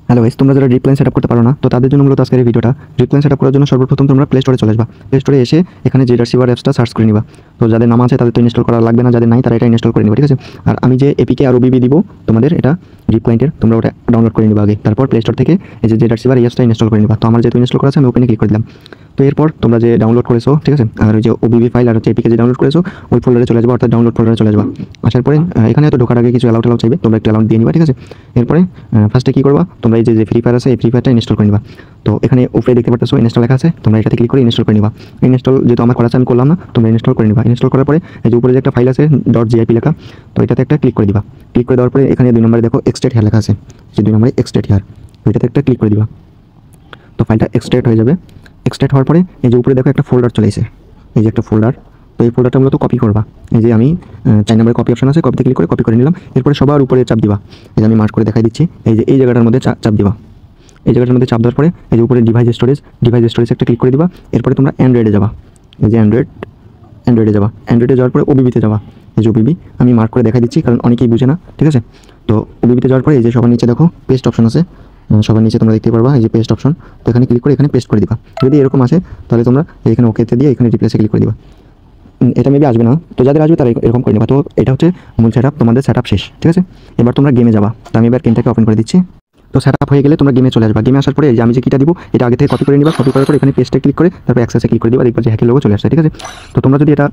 Hello guys, তোমরা যারা রিপ্লাইন setup করতে পারো না, তো তাদের জন্য মূলত আজকের এই ভিডিওটা। রিপ্লাইন সেটআপ করার জন্য সর্বপ্রথম তোমরা প্লে স্টোরে চলে আসবা। প্লে স্টোরে এসে এখানে জেডারসিভার অ্যাপসটা সার্চ করে নিবা। তো যাদের নাম আছে তাদের তো ইনস্টল করা লাগবে না, যাদের নাই তারা এটা ইনস্টল করে নিবা, ঠিক আছে। আর আমি যে এপিকে আর ওবিবি দিব তোমাদের, এটা রিপ্লাইন্টের, তোমরা ওটা ডাউনলোড করে নিবা আগে। তারপর প্লে স্টোর থেকে এই যে জেডারসিভার অ্যাপসটা ইনস্টল করে নিবা। তো আমার যেহেতু ইনস্টল করা আছে আমি ওপেনে ক্লিক করে দিলাম। তো এরপর তোমরা যে ডাউনলোড করেছো, ঠিক আছে, আর ওই যে ওবিবি ফাইল আর হচ্ছে এপিকে যে ডাউনলোড করেছো ওই ফোল্ডারে চলে যাবে, অর্থাৎ ডাউনলোড ফোল্ডারে চলে যাবে। আসার পরে এখানে হয়তো ঢোকার আগে কিছু অ্যালাউড চাইবে, তোমরা একটু অ্যালাউড দিয়ে নিবা, ঠিক আছে। এরপরে ফার্স্টে কী করবা, তোমরা এই যে ফ্রি ফায়ার আছে এই ফ্রি ফায়ারটা ইনস্টল করে নিবা। তো এখানে উপরে দেখতে পাচ্ছ ইনস্টল লেখা আছে, তোমরা এটাতে ক্লিক করে ইনস্টল করে নিবা। ইনস্টল যেহেতু আমার করা আছে আমি করলাম না, তোমরা ইনস্টল করে নিবা। ইনস্টল করার পরে এই যে উপরে যে একটা ফাইল আছে .gip লেখা, তো এটাতে একটা ক্লিক করে দিবা। ক্লিক করে দেওয়ার পরে এখানে 2 নম্বরে দেখো এক্সট্রাক্ট হেয়ার লেখা আছে, যে 2 নম্বরে এক্সট্রাক্ট হেয়ার, তো এটাতে একটা ক্লিক করে দিবা। তো ফাইলটা এক্সট্রাক্ট হয়ে যাবে। এক্সট্রাক্ট হওয়ার পরে এই যে উপরে দেখো একটা ফোল্ডার চলে এসেছে, এই যে একটা ফোল্ডার। তো এই ফোল্ডারটা মূলত কপি করবা। এই যে আমি 4 নম্বরে কপি অপশন আছে, কপিতে ক্লিক করে কপি করে নিলাম। এরপরে সবার উপরে চাপ দিবা। এই যে আমি মার্ক করে দেখাই দিচ্ছি, এই যে এই জায়গাটার মধ্যে চাপ দিবা। এই জায়গাটার মধ্যে চাপ দেওয়ার পরে এই যে উপরে ডিভাইস স্টোরেজ একটা ক্লিক করে দিবা। এরপরে তোমরা অ্যান্ড্রয়েডে যাবা, এই যে অ্যান্ড্রয়েডে যাবা। অ্যান্ড্রয়েডে যাওয়ার পরে ওবিবিতে যাবা। এই যে ওবিবি আমি মার্ক করে দেখাই দিচ্ছি, কারণ অনেকেই বুঝে না, ঠিক আছে। তো ওবিবিতে যাওয়ার পরে এই যে সবার নিচে দেখো পেস্ট অপশন আছে, সবার নিচে তোমরা দেখতে পারবা এই যে পেস্ট অপশন। তো এখানে ক্লিক করে এখানে পেস্ট করে দিবা। যদি এরকম আসে তাহলে তোমরা এখানে ওকেতে দিয়ে এখানে রিপ্লেসে ক্লিক করে দিবা। এটা মেবি আসবে না, তো যাদের আসবে তারা এরকম করে নেবা। তো এটা হচ্ছে মূল সেটআপ, তোমাদের সেটআপ শেষ, ঠিক আছে। এবার তোমরা গেমে যাবা। তো আমি এবার গেমটাকে ওপেন করে দিচ্ছি। তো সেটআপ হয়ে গেলে তোমরা গেমে চলে আসবা। গেমে আসার পরে যে আমি যে কিটা দিব এটা আগে থেকে কপি করে নিবা। কপি করার পরে এখানে পেস্টে ক্লিক করে তারপর অ্যাক্সেসে ক্লিক করে দিবা, দেখবা যে হ্যাকের লোগো চলে আসছে, ঠিক আছে। তো তোমরা যদি এটা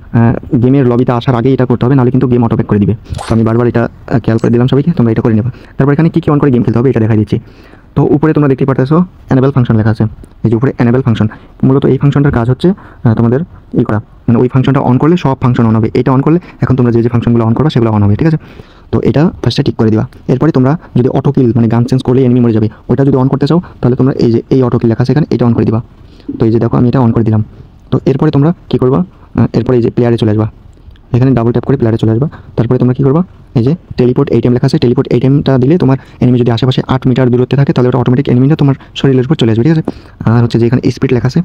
গেমের লবিতে আসার আগে এটা করতে হবে, নাহলে কিন্তু গেম অটোপেক করে দিবে। তো আমি বারবার এটা খেয়াল করে দিলাম সবাইকে, তোমরা এটা করে নেবা। তারপর এখানে কি অন করে গেম খেলতে হবে এটা দেখাই দিচ্ছি। তো উপরে তোমরা দেখতে পারতেছো এনেবল ফাংশন লেখা আছে, এই যে উপরে এনেবল ফাংশন। মূলত এই ফাংশনটার কাজ হচ্ছে তোমাদের করা, মানে ওই ফাংশনটা অন করলে সব ফাংশন অন হবে। এটা অন করলে এখন তোমরা যে ফাংশনগুলো অন করবা সেগুলো অন হবে, ঠিক আছে। তো এটা ফার্স্টে ঠিক করে দিবা। এরপরে তোমরা যদি অটো কিল মানে গান চেঞ্জ করলে এনিমি মরে যাবে, ওটা যদি অন করতে চাও তাহলে তোমরা এই যে এই অটো কিল লেখা আছে এখানে এটা অন করে দিবা। তো এই যে দেখো আমি এটা অন করে দিলাম। তো এরপরে তোমরা কী করবা, এরপরে এই যে প্লেয়ারে চলে আসবা, এখানে ডাবল ট্যাপ করে প্লেয়ারে চলে আসবা। তারপরে তোমরা কী করবা, এই যে টেলিপোর্ট ATM লেখা আছে, টেলিপোর্ট ATMটা দিলে তোমার এনিমি যদি আশেপাশে 8 মিটার দূরত্বে থাকে তাহলে ওটা অটোমেটিক এনিমিটা তোমার শরীরের উপর চলে আসবে, ঠিক আছে। আর হচ্ছে যে এখানে স্পিড লেখা আছে,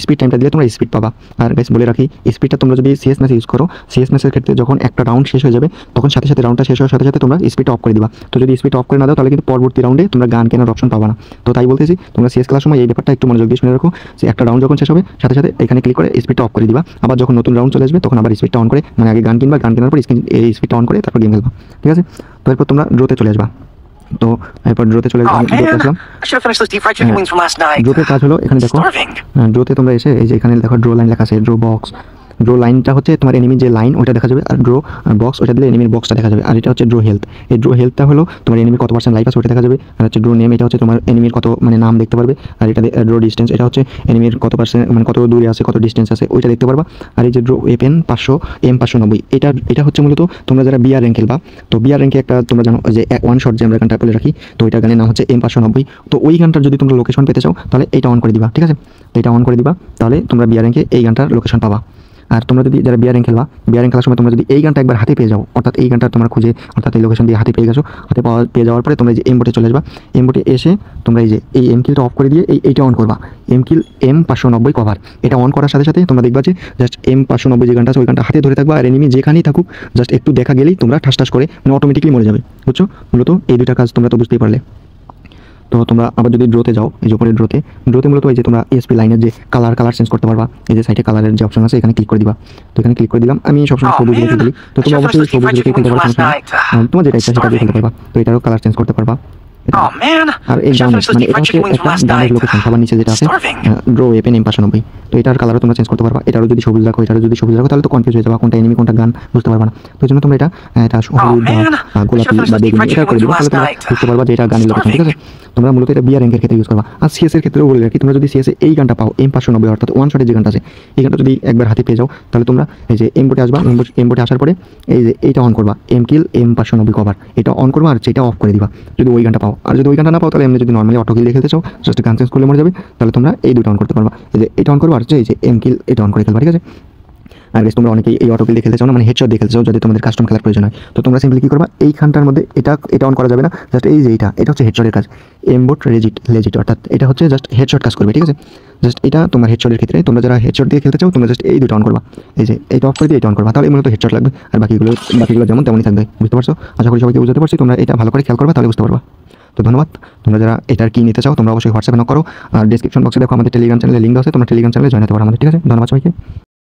স্পিড টাইমটা দিলে তোমরা স্পিড পাবা। আর গাইস বলে রাখি, স্পিডটা তোমরা যদি CS ম্যাচে ইউজ করো, CS ম্যাচের ক্ষেত্রে যখন একটা রাউন্ড শেষ হয়ে যাবে তখন সাথে সাথে রাউন্ডটা শেষ হওয়ার সাথে সাথে তোমরা স্পিডটা অফ করে দিবা। তো যদি স্পিড অফ করে না দাও তাহলে কিন্তু পরবর্তী রাউন্ডে তোমরা গান কেনার অপশন পাবা না। তো তাই বলতেছি তোমরা CS খেলার সময় এই ব্যাপারটা একটু মনোযোগ দিয়ে শুনে রাখো, যে একটা রাউন্ড যখন শেষ হবে সাথে সাথে এখানে ক্লিক করে স্পিডটা অফ করে দিবা। আবার যখন নতুন রাউন্ড চলে আসবে তখন আবার স্পিডটা অন করে, মানে আগে গান কিনবা, গান কেনার পর এই স্পিডটা অন করে তারপর গেম খেলবা, ঠিক আছে। তো এরপর তোমরা ড্রোতে চলে আসবা। তো এরপর ড্রোতে চলে আসলাম। ড্রোতের কাজ হলো এখানে দেখো, ড্রোতে তোমরা এসে এই যে এখানে দেখো ড্রো লাইন লেখা আছে, ড্রো বক্স। ড্রো লাইনটা হচ্ছে তোমার এনিমির যে লাইন ওটা দেখা যাবে, আর ড্রো বক্স ওটা দিলে এনিমির বক্সটা দেখা যাবে। আর এটা হচ্ছে ড্রো হেলথ। এই ড্রো হেলথটা হলো তোমার এনিমির কত % লাইফ আছে ওটা দেখা যাবে। আর হচ্ছে ড্রো নেম, এটা হচ্ছে তোমার এনিমির কত মানে নাম দেখতে পারবে। আর এটা ড্রো ডিস্টেন্স, এটা হচ্ছে এনিমির কত % মানে কত দূরে আছে, কত ডিস্টেন্স আছে ওইটা দেখতে পারবা। আর এই যে ড্রো ওয়েপেন 500 M590, এটা হচ্ছে মূলত তোমরা যারা বিআর র্যাঙ্ক খেলবা, তো বিআর র্যাঙ্কে একটা তোমরা জানো যে ওয়ান শট যে আমরা গানটা বলে রাখি, তো ওইটার গানের নাম হচ্ছে M590। তো ওই গানটার যদি তোমরা লোকেশন পেতে চাও তাহলে এটা অন করে দিবা, ঠিক আছে। তো এটা অন করে দিবা, তাহলে তোমরা বিআর র্যাঙ্কে এই গানটার লোকেশন পাবা। আর তোমরা যদি যারা বিআর র্যাঙ্ক খেলবা, বিআর র্যাঙ্ক খেলার সময় তোমরা যদি এই গানটা একবার হাতে পেয়ে যাও, অর্থাৎ এই গানটা তোমরা খুঁজে অর্থাৎ এই লোকেশন দিয়ে হাতে পেয়ে গেছো, হাতে পেয়ে যাওয়ার পরে তোমরা এই যে এমবোটে চলে আসবা। এমবোটে এসে তোমরা এই যে এই এমকিলটা অফ করে দিয়ে এইটা অন করবা, এমকিল M590 কভার। এটা অন করার সাথে সাথে তোমরা দেখবা যে জাস্ট M590 যে গানটা আছে ওই গানটা হাতে ধরে থাকবা, আর এনিমি যেখানেই থাকুক জাস্ট একটু দেখা গেলেই তোমরা ঠাস করে মানে অটোমেটিকলি মরে যাবে, বুঝছো। মূলত এই দুইটা কাজ তোমরা তো বুঝতেই পারলে। তো তোমরা আবার যদি ড্রোতে যাও, এই যে উপরে ড্রোতে মূলত এই যে তোমরা ESP লাইনের যে কালার চেঞ্জ করতে পারবা। এই যে সাইডে কালারের যে অপশন আছে এখানে ক্লিক করে দিবা। তো এখানে ক্লিক করে দিলাম, আমি সবসময় সবুজ রেখে দিই। তো তোমরা অবশ্যই সবুজ রেখে খেলতে পারবা, তোমার যেটা ইচ্ছা সেটা দিয়ে খেলতে পারবা। তো এটারও কালার চেঞ্জ করতে পারবা। আর এই গান মানে এটা হচ্ছে একটা গানের লোকেশন, সবার নিচে যেটা আছে ড্রো ওয়েপেন M590। তো এটার কালারও তোমরা চেঞ্জ করতে পারবা। এটারও যদি সবুজ রাখো তাহলে তো কনফিউজ হয়ে যাবে কোনটা এনিমি কোনটা গান বুঝতে পারবা না। তো এই জন্য তোমরা এটা হলুদ বা গোলাপি বা বেগুনি এটা করে দিবা, তাহলে তোমরা বুঝতে পারবা যে এটা গানের লোকেশন, ঠিক আছে। তোমরা মূলত এটা বিআর র্যাঙ্কের ক্ষেত্রে ইউজ করবা। আর CS এর ক্ষেত্রেও বলে রাখি, তোমরা যদি CS এই গানটা পাও M590 অর্থাৎ ওয়ান শটের যে গানটা আছে এই গানটা যদি একবার হাতে পেয়ে যাও তাহলে তোমরা এই যে এমবোটে আসবা। এমবোটে আসার পরে এই যে এইটা অন করবা, এমকিল M590 কভার, এটা অন করবা আর যেটা অফ করে দিবা যদি ওই গানটা পাও। আর যদি ওই গানটা না পাও তাহলে এমনি যদি নর্মালি অটো কিল খেলতে চাও, জাস্ট গান চেঞ্জ করলে মরে যাবে, তাহলে তোমরা এই দুটো অন করতে পারবা। এই যে এটা অন করবা আর এই যে এমকিল এটা অন করে খেলবা, ঠিক আছে। আর গাইস তোমরা অনেকেই এই অটো কিল দিয়ে খেলতে চাও না, মানে হেডশট দিয়ে খেলতে চাও যদি তোমাদের কাস্টম খেলার প্রয়োজন হয়, তো তোমরা সিম্পলি কি করবা, এইখানটার মধ্যে এটা অন করা যাবে না, জাস্ট এই যে এটা হচ্ছে হেডশটের কাজ, এমবোট লেজিট অর্থাৎ এটা হচ্ছে জাস্ট হেডশট কাজ করবে, ঠিক আছে। জাস্ট এটা তোমার হেডশটের ক্ষেত্রে তোমরা যারা হেডশট দিয়ে খেলতে চাও তোমরা জাস্ট এই দুটো অন করবা, এই যে এটা অফ করে দিয়ে এটা অন করবা, তাহলে মূলত হেডশট লাগবে। আর বাকিগুলো যেমন তেমনই থাকবে, বুঝতে পারছো। আশা করি সবাইকে বুঝতে পারছি, তোমরা এটা ভালো করে খেয়াল করবা তাহলে বুঝতে পারবা। তো ধন্যবাদ। তোমরা যারা এটার কি নিতে চাও তোমরা অবশ্যই হোয়াটসঅ্যাপে নক করো, আর ডিসক্রিপশন বক্সে দেখো আমাদের টেলিগ্রাম চ্যানেলে লিঙ্ক আছে, তোমরা টেলিগ্রাম চ্যানেলে জয়েন হতে পারো আমাদের, ঠিক আছে? ধন্যবাদ সবাইকে।